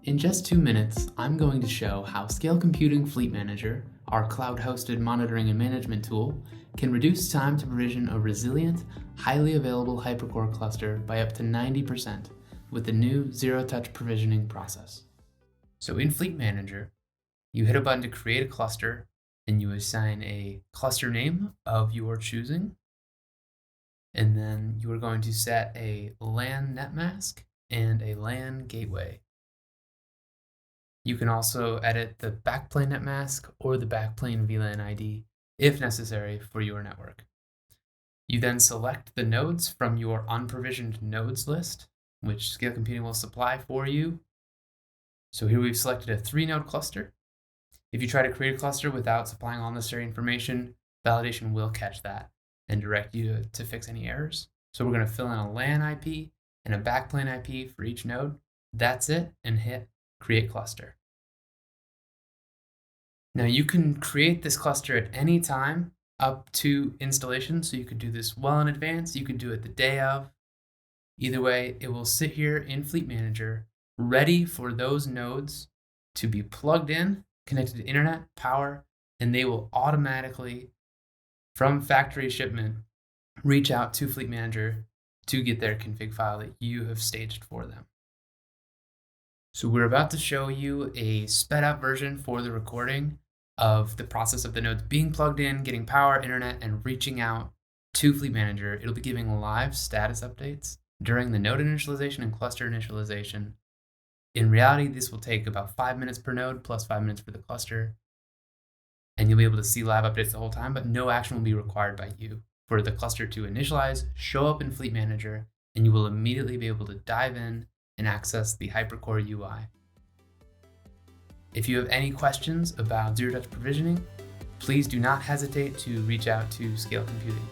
In just 2 minutes, I'm going to show how Scale Computing Fleet Manager, our cloud-hosted monitoring and management tool, can reduce time to provision a resilient, highly available hypercore cluster by up to 90% with the new zero-touch provisioning process. So in Fleet Manager, you hit a button to create a cluster, and you assign a cluster name of your choosing, and then you are going to set a LAN netmask and a LAN gateway. You can also edit the backplane netmask or the backplane VLAN ID if necessary for your network. You then select the nodes from your unprovisioned nodes list, which Scale Computing will supply for you. So here we've selected a 3-node cluster. If you try to create a cluster without supplying all necessary information, validation will catch that and direct you to fix any errors. So we're going to fill in a LAN IP and a backplane IP for each node. That's it, and hit Create Cluster. Now you can create this cluster at any time up to installation, so you could do this well in advance. You could do it the day of. Either way, it will sit here in Fleet Manager, ready for those nodes to be plugged in, connected to internet, power, and they will automatically, from factory shipment, reach out to Fleet Manager to get their config file that you have staged for them. So we're about to show you a sped up version for the recording of the process of the nodes being plugged in, getting power, internet, and reaching out to Fleet Manager. It'll be giving live status updates during the node initialization and cluster initialization. In reality, this will take about 5 minutes per node plus 5 minutes for the cluster. And you'll be able to see live updates the whole time, but no action will be required by you for the cluster to initialize, show up in Fleet Manager, and you will immediately be able to dive in and access the HyperCore UI. If you have any questions about zero-touch provisioning, please do not hesitate to reach out to Scale Computing.